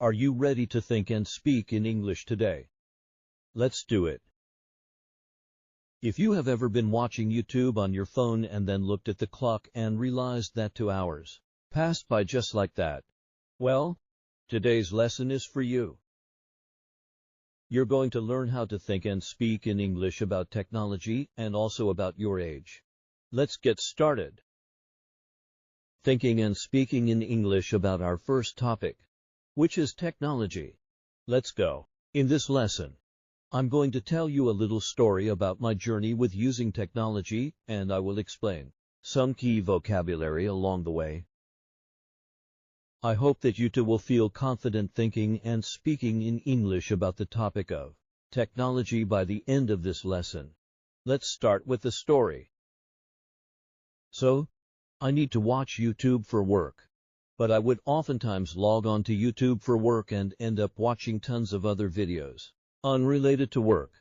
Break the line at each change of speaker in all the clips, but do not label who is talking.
Are you ready to think and speak in English today? Let's do it. If you have ever been watching YouTube on your phone and then looked at the clock and realized that 2 hours passed by just like that, well, today's lesson is for you. You're going to learn how to think and speak in English about technology and also about your age. Let's get started. Thinking and speaking in English about our first topic, which is technology. Let's go. In this lesson, I'm going to tell you a little story about my journey with using technology, and I will explain some key vocabulary along the way. I hope that you too will feel confident thinking and speaking in English about the topic of technology by the end of this lesson. Let's start with the story. So, I need to watch YouTube for work, but I would oftentimes log on to YouTube for work and end up watching tons of other videos unrelated to work.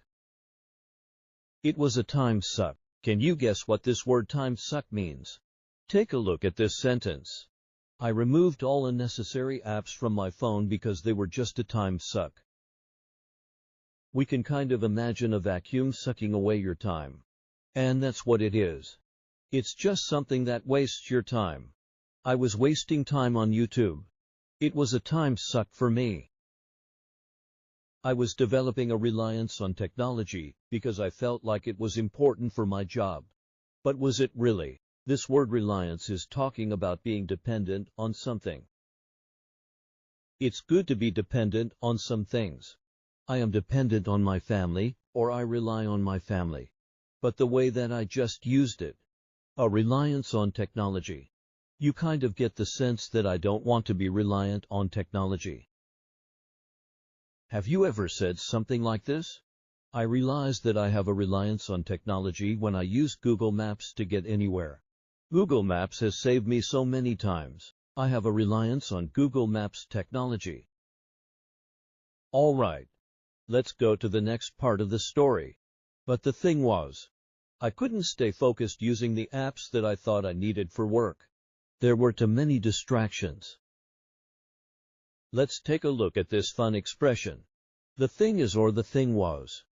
It was a time suck. Can you guess what this word time suck means? Take a look at this sentence. I removed all unnecessary apps from my phone because they were just a time suck. We can kind of imagine a vacuum sucking away your time. And that's what it is. It's just something that wastes your time. I was wasting time on YouTube. It was a time suck for me. I was developing a reliance on technology because I felt like it was important for my job. But was it really? This word reliance is talking about being dependent on something. It's good to be dependent on some things. I am dependent on my family, or I rely on my family. But the way that I just used it, a reliance on technology, you kind of get the sense that I don't want to be reliant on technology. Have you ever said something like this? I realize that I have a reliance on technology when I use Google Maps to get anywhere. Google Maps has saved me so many times. I have a reliance on Google Maps technology. All right, let's go to the next part of the story. But the thing was, I couldn't stay focused using the apps that I thought I needed for work. There were too many distractions. Let's take a look at this fun expression. The thing is or the thing was.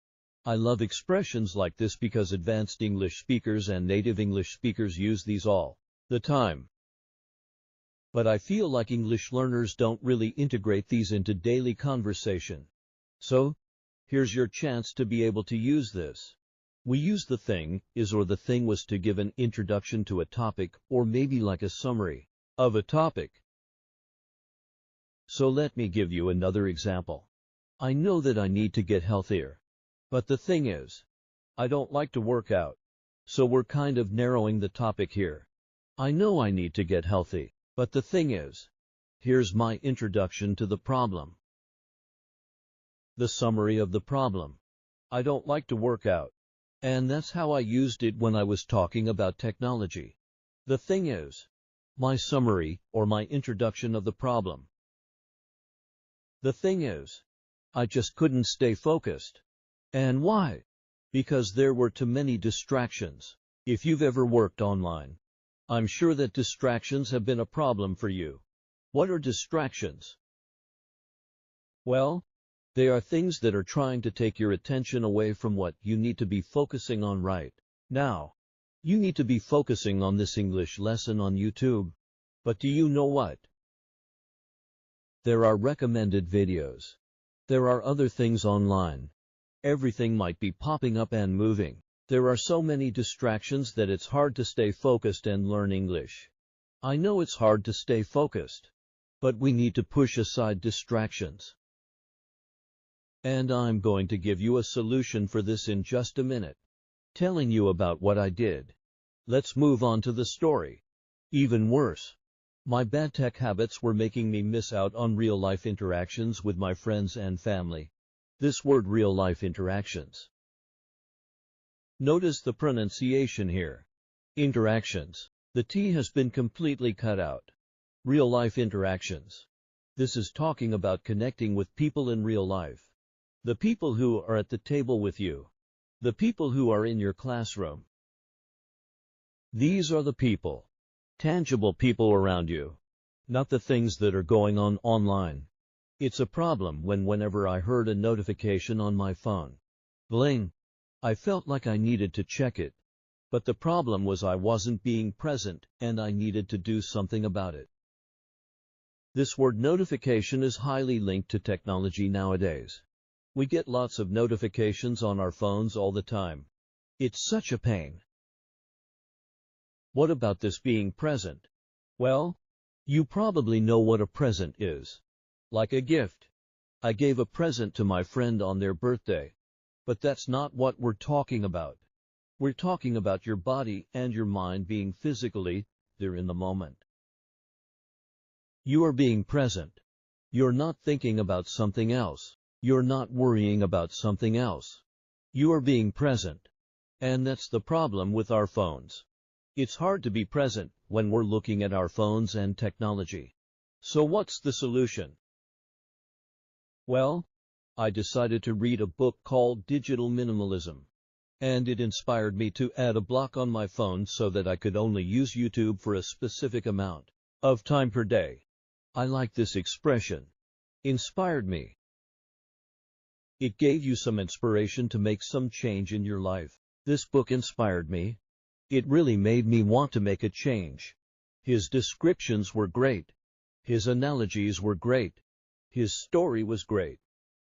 I love expressions like this because advanced English speakers and native English speakers use these all the time. But I feel like English learners don't really integrate these into daily conversation. So, here's your chance to be able to use this. We use the thing is or the thing was to give an introduction to a topic or maybe like a summary of a topic. So let me give you another example. I know that I need to get healthier. But the thing is, I don't like to work out. So we're kind of narrowing the topic here. I know I need to get healthy, but the thing is, here's my introduction to the problem. The summary of the problem. I don't like to work out. And that's how I used it when I was talking about technology. The thing is, my summary or my introduction of the problem. The thing is, I just couldn't stay focused. And why? Because there were too many distractions. If you've ever worked online, I'm sure that distractions have been a problem for you. What are distractions? Well, they are things that are trying to take your attention away from what you need to be focusing on right now. You need to be focusing on this English lesson on YouTube. But do you know what? There are recommended videos. There are other things online. Everything might be popping up and moving. There are so many distractions that it's hard to stay focused and learn English. I know it's hard to stay focused, but we need to push aside distractions. And I'm going to give you a solution for this in just a minute, telling you about what I did. Let's move on to the story. Even worse, my bad tech habits were making me miss out on real-life interactions with my friends and family. This word real-life interactions. Notice the pronunciation here. Interactions. The T has been completely cut out. Real-life interactions. This is talking about connecting with people in real life. The people who are at the table with you. The people who are in your classroom. These are the people. Tangible people around you. Not the things that are going on online. It's a problem whenever I heard a notification on my phone. Bling! I felt like I needed to check it. But the problem was I wasn't being present, and I needed to do something about it. This word notification is highly linked to technology nowadays. We get lots of notifications on our phones all the time. It's such a pain. What about this being present? Well, you probably know what a present is. Like a gift. I gave a present to my friend on their birthday. But that's not what we're talking about. We're talking about your body and your mind being physically there in the moment. You are being present. You're not thinking about something else. You're not worrying about something else. You are being present. And that's the problem with our phones. It's hard to be present when we're looking at our phones and technology. So what's the solution? Well, I decided to read a book called Digital Minimalism. And it inspired me to add a block on my phone so that I could only use YouTube for a specific amount of time per day. I like this expression. Inspired me. It gave you some inspiration to make some change in your life. This book inspired me. It really made me want to make a change. His descriptions were great. His analogies were great. His story was great.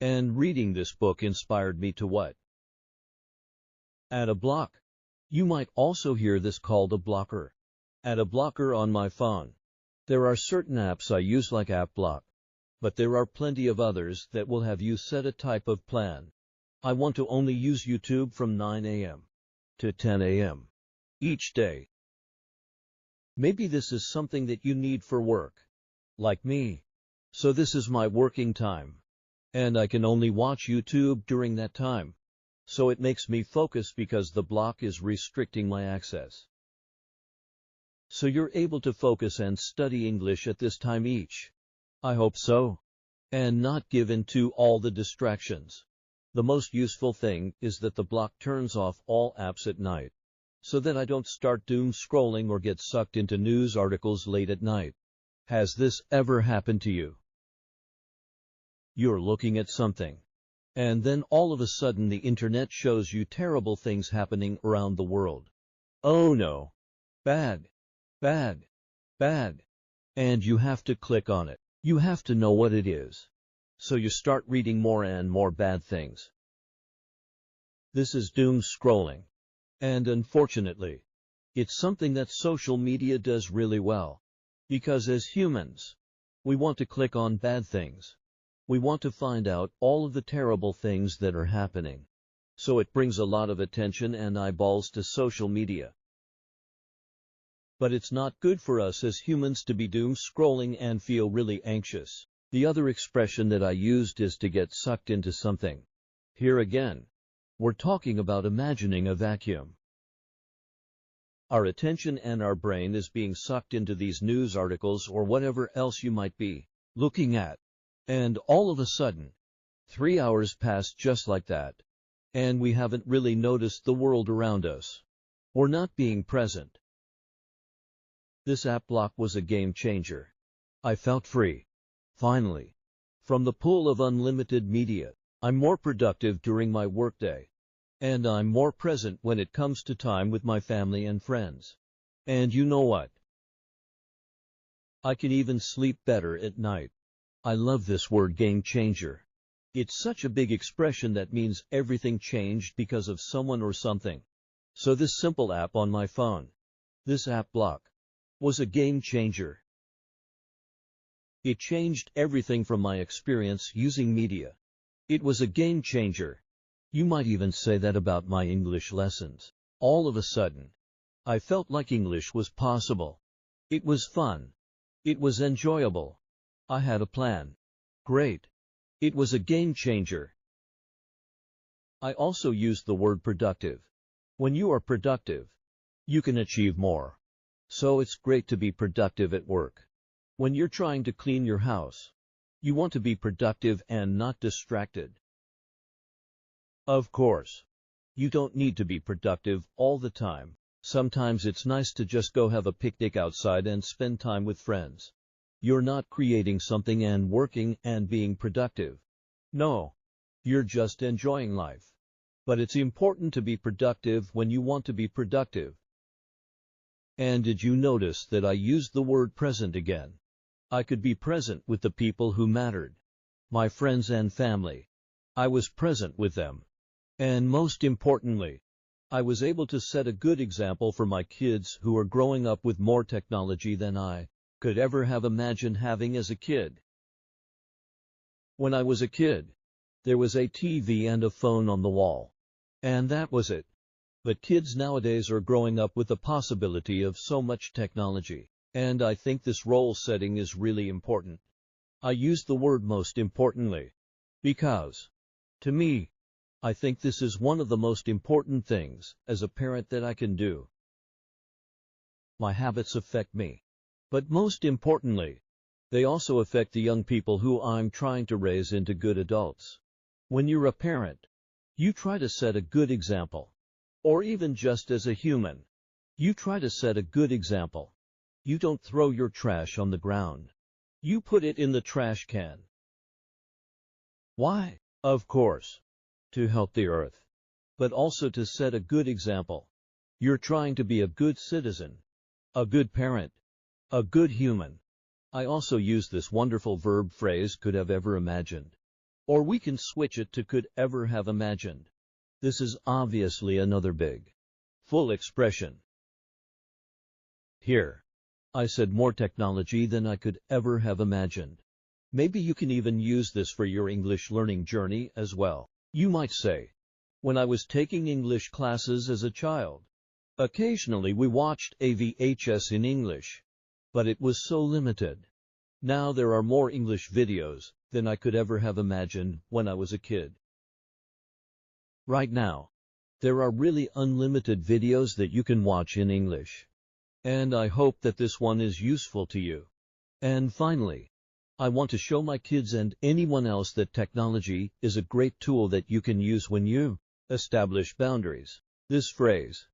And reading this book inspired me to what? Add a block. You might also hear this called a blocker. Add a blocker on my phone. There are certain apps I use like AppBlock, but there are plenty of others that will have you set a type of plan. I want to only use YouTube from 9 a.m. to 10 a.m. each day. Maybe this is something that you need for work, like me. So this is my working time, and I can only watch YouTube during that time. So it makes me focus because the block is restricting my access. So you're able to focus and study English at this time each. I hope so. And not give in to all the distractions. The most useful thing is that the block turns off all apps at night, so that I don't start doom scrolling or get sucked into news articles late at night. Has this ever happened to you? You're looking at something, and then all of a sudden the internet shows you terrible things happening around the world. Oh no. Bad. Bad. Bad. And you have to click on it. You have to know what it is. So you start reading more and more bad things. This is doom scrolling. And unfortunately, it's something that social media does really well. Because as humans, we want to click on bad things. We want to find out all of the terrible things that are happening. So it brings a lot of attention and eyeballs to social media. But it's not good for us as humans to be doom scrolling and feel really anxious. The other expression that I used is to get sucked into something. Here again, we're talking about imagining a vacuum. Our attention and our brain is being sucked into these news articles or whatever else you might be looking at. And all of a sudden, 3 hours pass just like that. And we haven't really noticed the world around us. We're not being present. This app block was a game changer. I felt free. Finally. From the pool of unlimited media, I'm more productive during my workday. And I'm more present when it comes to time with my family and friends. And you know what? I can even sleep better at night. I love this word game changer. It's such a big expression that means everything changed because of someone or something. So this simple app on my phone, this app block, was a game changer. It changed everything from my experience using media. It was a game changer. You might even say that about my English lessons. All of a sudden, I felt like English was possible. It was fun. It was enjoyable. I had a plan. Great. It was a game changer. I also used the word productive. When you are productive, you can achieve more. So it's great to be productive at work. When you're trying to clean your house, you want to be productive and not distracted. Of course, you don't need to be productive all the time. Sometimes it's nice to just go have a picnic outside and spend time with friends. You're not creating something and working and being productive. No, you're just enjoying life. But it's important to be productive when you want to be productive. And did you notice that I used the word present again? I could be present with the people who mattered. My friends and family. I was present with them. And most importantly, I was able to set a good example for my kids who are growing up with more technology than I could ever have imagined having as a kid. When I was a kid, there was a TV and a phone on the wall. And that was it. But kids nowadays are growing up with the possibility of so much technology. And I think this role setting is really important. I use the word most importantly because, to me, I think this is one of the most important things as a parent that I can do. My habits affect me. But most importantly, they also affect the young people who I'm trying to raise into good adults. When you're a parent, you try to set a good example. Or even just as a human, you try to set a good example. You don't throw your trash on the ground. You put it in the trash can. Why? Of course, to help the earth, but also to set a good example. You're trying to be a good citizen, a good parent, a good human. I also use this wonderful verb phrase could have ever imagined. Or we can switch it to could ever have imagined. This is obviously another big, full expression. Here, I said more technology than I could ever have imagined. Maybe you can even use this for your English learning journey as well. You might say, when I was taking English classes as a child, occasionally we watched a VHS in English, but it was so limited. Now there are more English videos than I could ever have imagined when I was a kid. Right now, there are really unlimited videos that you can watch in English. And I hope that this one is useful to you. And finally, I want to show my kids and anyone else that technology is a great tool that you can use when you establish boundaries. This phrase,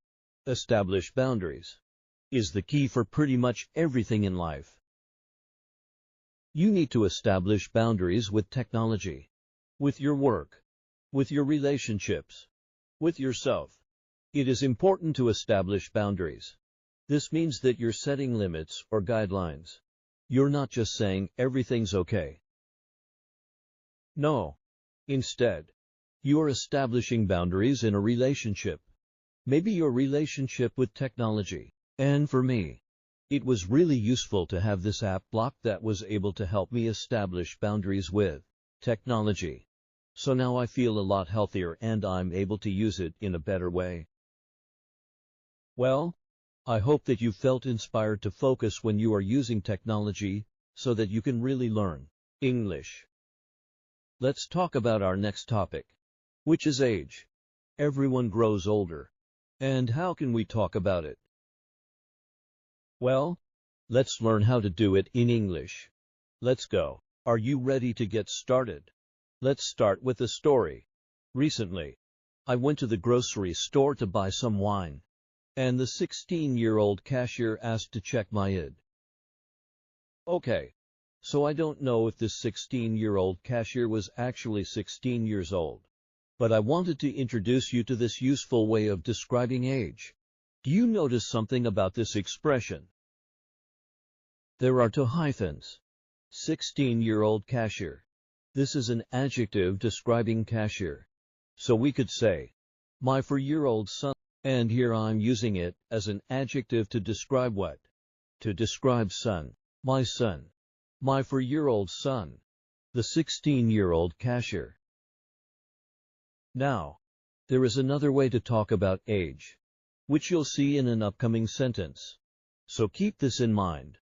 establish boundaries, is the key for pretty much everything in life. You need to establish boundaries with technology, with your work, with your relationships, with yourself. It is important to establish boundaries. This means that you're setting limits or guidelines. You're not just saying everything's okay. No. Instead, you are establishing boundaries in a relationship. Maybe your relationship with technology. And for me, it was really useful to have this app block that was able to help me establish boundaries with technology. So now I feel a lot healthier and I'm able to use it in a better way. Well, I hope that you felt inspired to focus when you are using technology so that you can really learn English. Let's talk about our next topic, which is age. Everyone grows older. And how can we talk about it? Well, let's learn how to do it in English. Let's go. Are you ready to get started? Let's start with a story. Recently, I went to the grocery store to buy some wine, and the 16-year-old cashier asked to check my ID. Okay, so I don't know if this 16-year-old cashier was actually 16 years old, but I wanted to introduce you to this useful way of describing age. Do you notice something about this expression? There are two hyphens. 16-year-old cashier. This is an adjective describing cashier. So we could say, my 4-year-old son, and here I'm using it as an adjective to describe what? To describe son. My son. My 4-year-old son. The 16-year-old cashier. Now, there is another way to talk about age, which you'll see in an upcoming sentence. So keep this in mind.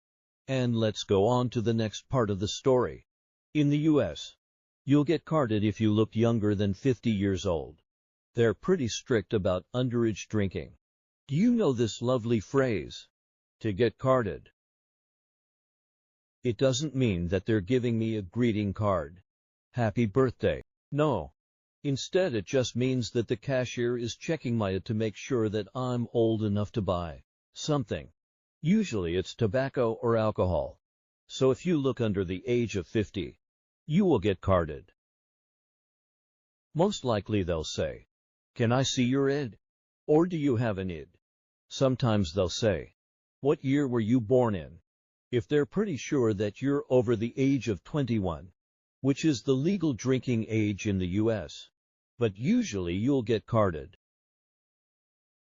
And let's go on to the next part of the story. In the US, you'll get carded if you look younger than 50 years old. They're pretty strict about underage drinking. Do you know this lovely phrase? To get carded. It doesn't mean that they're giving me a greeting card. Happy birthday. No. Instead, it just means that the cashier is checking my ID to make sure that I'm old enough to buy something. Usually it's tobacco or alcohol. So if you look under the age of 50, you will get carded. Most likely they'll say, "Can I see your ID? Or do you have an ID?" Sometimes they'll say, "What year were you born in?" If they're pretty sure that you're over the age of 21, which is the legal drinking age in the US. But usually you'll get carded.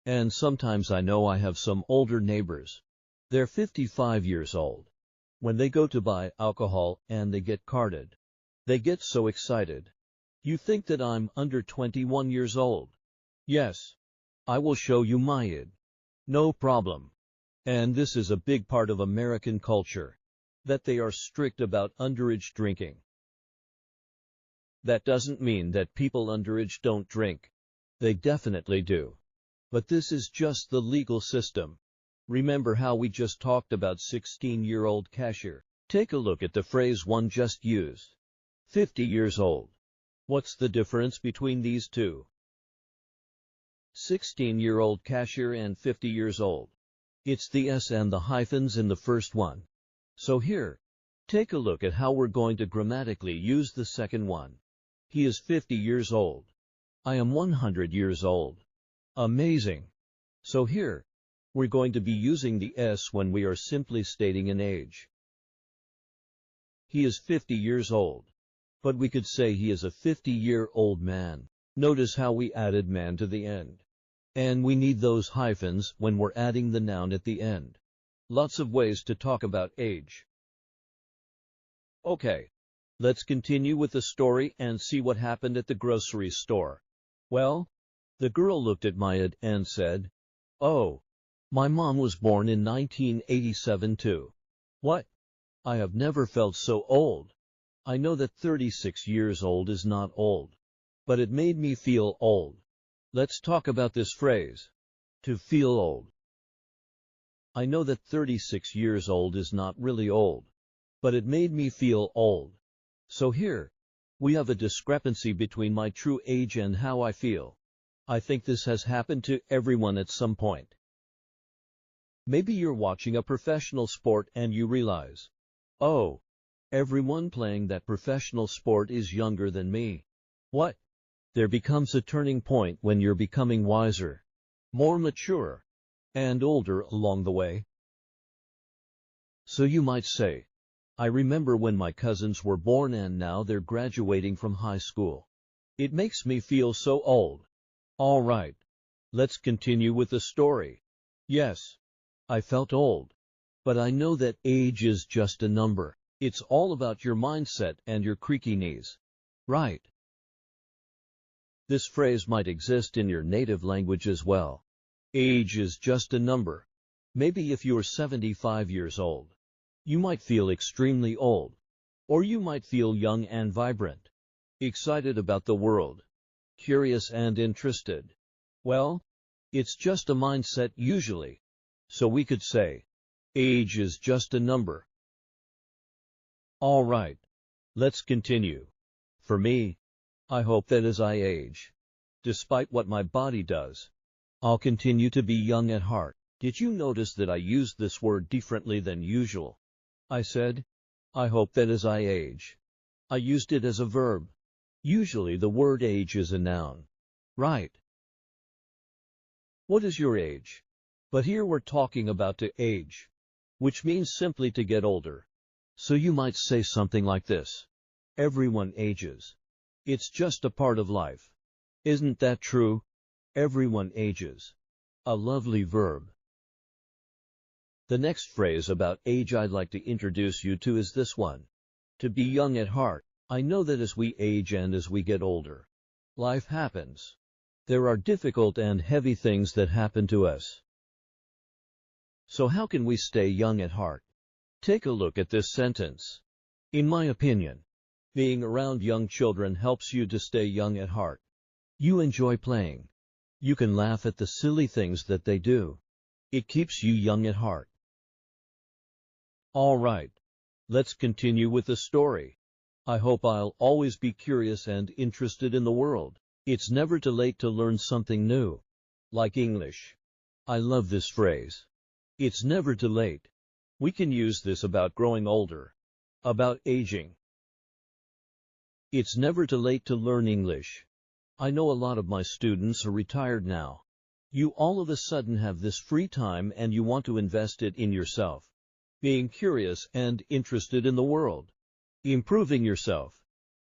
And sometimes I know I have some older neighbors. They're 55 years old. When they go to buy alcohol and they get carded, they get so excited. You think that I'm under 21 years old? Yes. I will show you my ID. No problem. And this is a big part of American culture, that they are strict about underage drinking. That doesn't mean that people underage don't drink. They definitely do. But this is just the legal system. Remember how we just talked about 16-year-old cashier? Take a look at the phrase one just used. 50 years old. What's the difference between these two? 16-year-old cashier and 50 years old. It's the S and the hyphens in the first one. So here, take a look at how we're going to grammatically use the second one. He is 50 years old. I am 100 years old. Amazing. So here, we're going to be using the S when we are simply stating an age. He is 50 years old. But we could say he is a 50-year-old man. Notice how we added man to the end. And we need those hyphens when we're adding the noun at the end. Lots of ways to talk about age. Okay, let's continue with the story and see what happened at the grocery store. Well, the girl looked at my ID and said, "Oh, my mom was born in 1987 too." What? I have never felt so old. I know that 36 years old is not old, but it made me feel old. Let's talk about this phrase, to feel old. I know that 36 years old is not really old, but it made me feel old. So here, we have a discrepancy between my true age and how I feel. I think this has happened to everyone at some point. Maybe you're watching a professional sport and you realize, "Oh, everyone playing that professional sport is younger than me." What? There becomes a turning point when you're becoming wiser, more mature, and older along the way. So you might say, "I remember when my cousins were born and now they're graduating from high school. It makes me feel so old." All right, let's continue with the story. Yes, I felt old, but I know that age is just a number. It's all about your mindset and your creaky knees. Right. This phrase might exist in your native language as well. Age is just a number. Maybe if you're 75 years old, you might feel extremely old. Or you might feel young and vibrant, excited about the world, curious and interested. Well, it's just a mindset usually. So we could say, age is just a number. All right, let's continue. For me, I hope that as I age, despite what my body does, I'll continue to be young at heart. Did you notice that I used this word differently than usual? I said, I hope that as I age. I used it as a verb. Usually the word age is a noun. Right. What is your age? But here we're talking about to age, which means simply to get older. So you might say something like this. Everyone ages. It's just a part of life. Isn't that true? Everyone ages. A lovely verb. The next phrase about age I'd like to introduce you to is this one. To be young at heart. I know that as we age and as we get older, life happens. There are difficult and heavy things that happen to us. So how can we stay young at heart? Take a look at this sentence. In my opinion, being around young children helps you to stay young at heart. You enjoy playing. You can laugh at the silly things that they do. It keeps you young at heart. All right, let's continue with the story. I hope I'll always be curious and interested in the world. It's never too late to learn something new. Like English. I love this phrase. It's never too late. We can use this about growing older, about aging. It's never too late to learn English. I know a lot of my students are retired now. You all of a sudden have this free time and you want to invest it in yourself, being curious and interested in the world, improving yourself,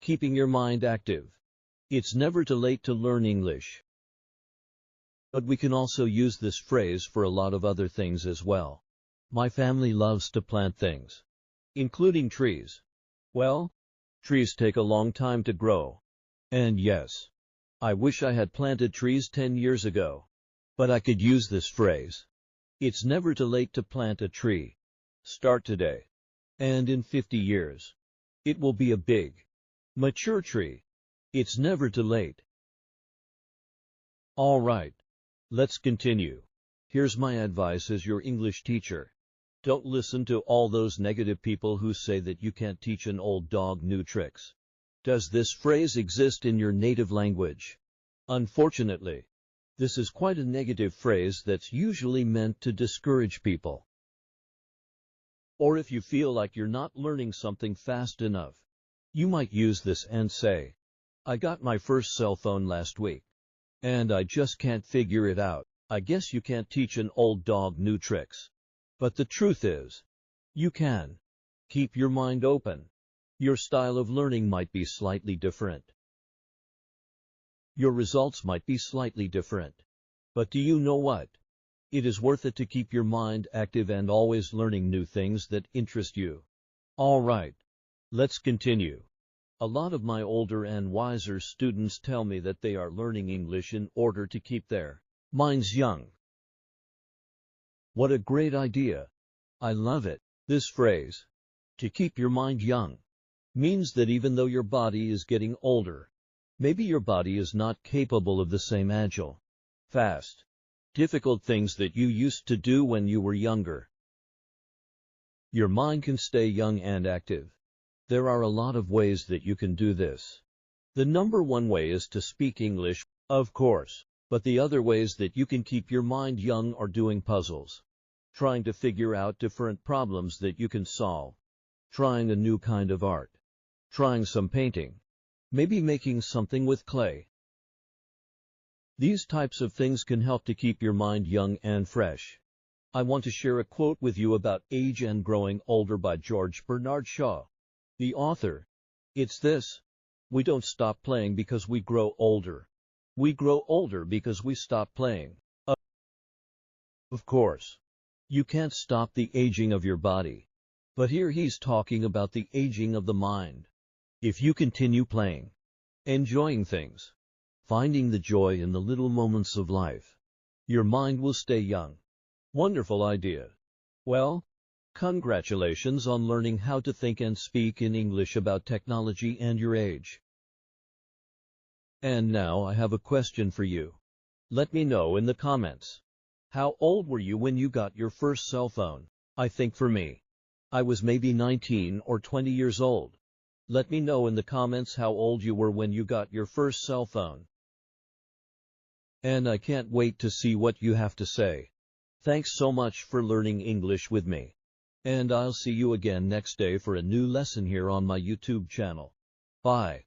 keeping your mind active. It's never too late to learn English. But we can also use this phrase for a lot of other things as well. My family loves to plant things, including trees. Well, trees take a long time to grow. And yes, I wish I had planted trees 10 years ago. But I could use this phrase. It's never too late to plant a tree. Start today. And in 50 years, it will be a big, mature tree. It's never too late. All right. Let's continue. Here's my advice as your English teacher. Don't listen to all those negative people who say that you can't teach an old dog new tricks. Does this phrase exist in your native language? Unfortunately, this is quite a negative phrase that's usually meant to discourage people. Or if you feel like you're not learning something fast enough, you might use this and say, I got my first cell phone last week, and I just can't figure it out. I guess you can't teach an old dog new tricks. But the truth is, you can. Keep your mind open. Your style of learning might be slightly different. Your results might be slightly different. But do you know what? It is worth it to keep your mind active and always learning new things that interest you. All right. Let's continue. A lot of my older and wiser students tell me that they are learning English in order to keep their minds young. What a great idea. I love it. This phrase, to keep your mind young, means that even though your body is getting older, maybe your body is not capable of the same agile, fast, difficult things that you used to do when you were younger. Your mind can stay young and active. There are a lot of ways that you can do this. The number one way is to speak English, of course. But the other ways that you can keep your mind young are doing puzzles, trying to figure out different problems that you can solve, trying a new kind of art, trying some painting, maybe making something with clay. These types of things can help to keep your mind young and fresh. I want to share a quote with you about age and growing older by George Bernard Shaw, the author. It's this: we don't stop playing because we grow older. We grow older because we stop playing. Of course, you can't stop the aging of your body. But here he's talking about the aging of the mind. If you continue playing, enjoying things, finding the joy in the little moments of life, your mind will stay young. Wonderful idea. Well, congratulations on learning how to think and speak in English about technology and your age. And now I have a question for you. Let me know in the comments. How old were you when you got your first cell phone? I think for me, I was maybe 19 or 20 years old. Let me know in the comments how old you were when you got your first cell phone. And I can't wait to see what you have to say. Thanks so much for learning English with me. And I'll see you again next day for a new lesson here on my YouTube channel. Bye.